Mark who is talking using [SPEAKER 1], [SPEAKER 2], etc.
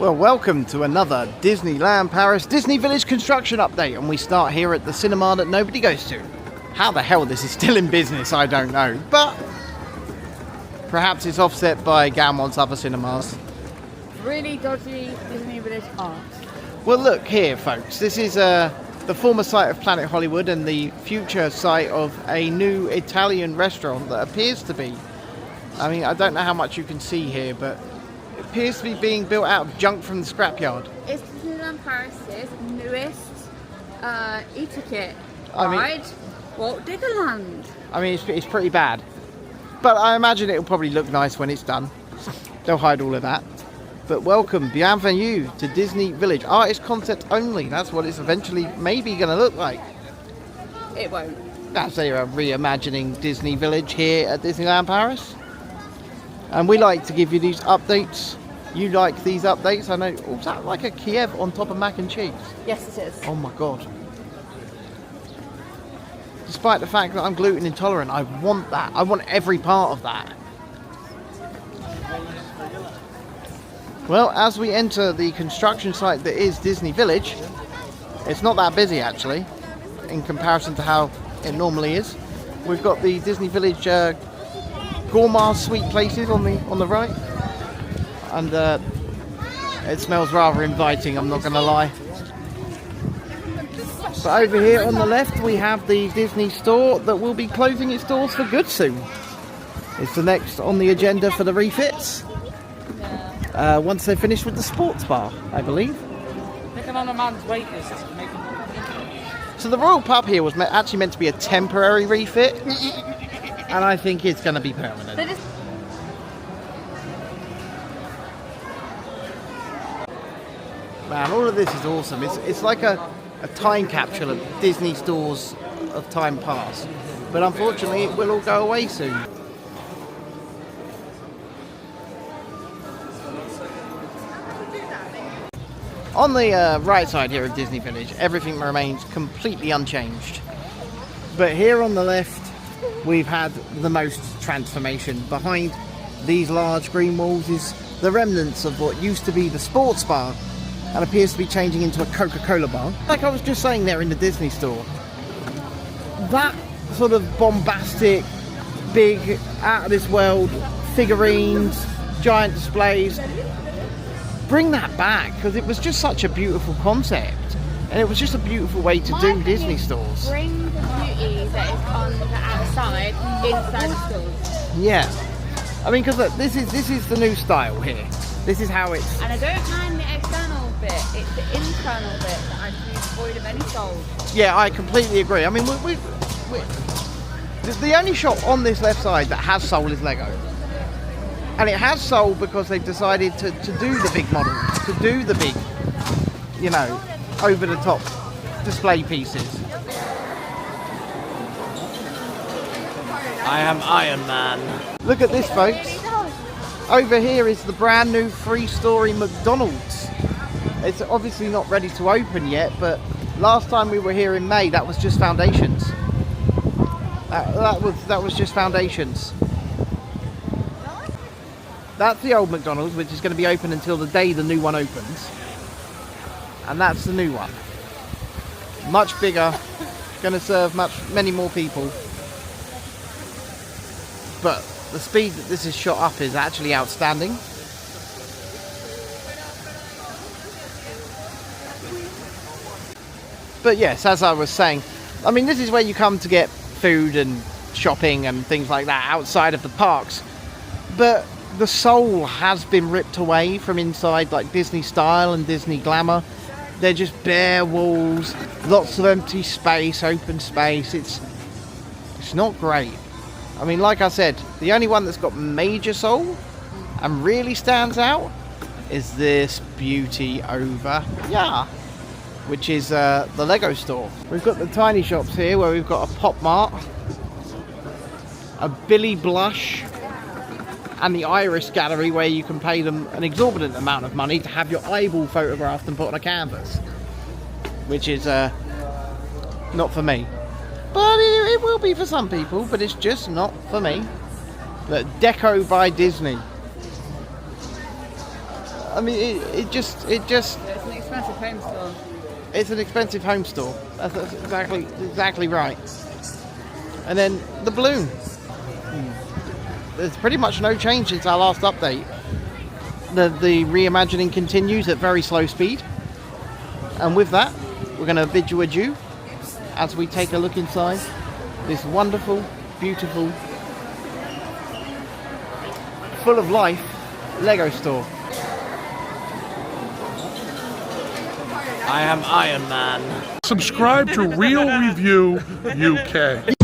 [SPEAKER 1] Well, welcome to another Disneyland Paris Disney Village construction update, and we start here at the cinema that nobody goes to. How the hell this is still in business, I don't know, but perhaps it's offset by Gaumond's other cinemas.
[SPEAKER 2] Really dodgy Disney Village art.
[SPEAKER 1] Well, look here, folks. This is the former site of Planet Hollywood and the future site of a new Italian restaurant that appears to be, I mean, I don't know how much you can see here, but it appears to be being built out of junk from the scrapyard.
[SPEAKER 2] It's Disneyland Paris's newest e-ticket
[SPEAKER 1] I mean-
[SPEAKER 2] ride, Walt Diggerland.
[SPEAKER 1] I mean, it's pretty bad. But I imagine it'll probably look nice when it's done. They'll hide all of that. But welcome, bienvenue to Disney Village. Artist concept only. That's what it's eventually maybe going to look like.
[SPEAKER 2] It won't.
[SPEAKER 1] That's a reimagining Disney Village here at Disneyland Paris. And we like to give you these updates. You like these updates. I know. Oh, is that like a Kiev on top of mac and cheese?
[SPEAKER 2] Yes, it is.
[SPEAKER 1] Oh my God. Despite the fact that I'm gluten intolerant, I want that. I want every part of that. Well, as we enter the construction site that is Disney Village, it's not that busy actually, in comparison to how it normally is. We've got the Disney Village gourmand sweet places on the right, and it smells rather inviting, I'm not going to lie. But over here on the left we have the Disney store that will be closing its doors for good soon. It's the next on the agenda for the refits. Once they're finished with the sports bar, I believe.
[SPEAKER 3] Looking on a man's wait list.
[SPEAKER 1] So the Royal Pub here was actually meant to be a temporary refit, and I think it's going to be permanent. Man, all of this is awesome. It's like a time capsule of Disney stores of time past, but unfortunately it will all go away soon. On the right side here of Disney Village, everything remains completely unchanged. But here on the left, we've had the most transformation. Behind these large green walls is the remnants of what used to be the sports bar and appears to be changing into a Coca-Cola bar. Like I was just saying there in the Disney store, that sort of bombastic, big, out of this world figurines, giant displays, bring that back, because it was just such a beautiful concept, and it was just a beautiful way to do Disney stores.
[SPEAKER 2] Bring the beauty that is on the outside inside the stores.
[SPEAKER 1] Yeah, I mean, because this is the new style here. This is how it's.
[SPEAKER 2] And I don't mind the external bit; it's the internal bit that I can use void of any soul.
[SPEAKER 1] Yeah, I completely agree. I mean, the only shop on this left side that has soul is Lego. And it has soul because they've decided to do the big models, to do the big, you know, over-the-top display pieces. I am Iron Man. Look at this, folks. Over here is the brand new 3-story McDonald's. It's obviously not ready to open yet, but last time we were here in May, that was just foundations. That was just foundations. That's the old McDonald's, which is going to be open until the day the new one opens. And that's the new one. Much bigger, going to serve many more people. But the speed that this is shot up is actually outstanding. But yes, as I was saying, I mean, this is where you come to get food and shopping and things like that outside of the parks. But the soul has been ripped away from inside, like Disney style and Disney glamour. They're just bare walls, lots of empty space, open space. It's not great. I mean, like I said, the only one that's got major soul and really stands out is this beauty over here, which is the Lego store. We've got the tiny shops here where we've got a Pop Mart, a Billy Blush, and the Iris Gallery, where you can pay them an exorbitant amount of money to have your eyeball photographed and put on a canvas, which is not for me. But it will be for some people, but it's just not for me. Look, Deco by Disney. I mean, it just
[SPEAKER 2] It's an expensive home store.
[SPEAKER 1] it's an expensive home store. That's exactly right. And then the balloon. There's pretty much no change since our last update. The reimagining continues at very slow speed. And with that, we're going to bid you adieu as we take a look inside this wonderful, beautiful, full of life Lego store. I am Iron Man.
[SPEAKER 4] Subscribe to Real Review UK.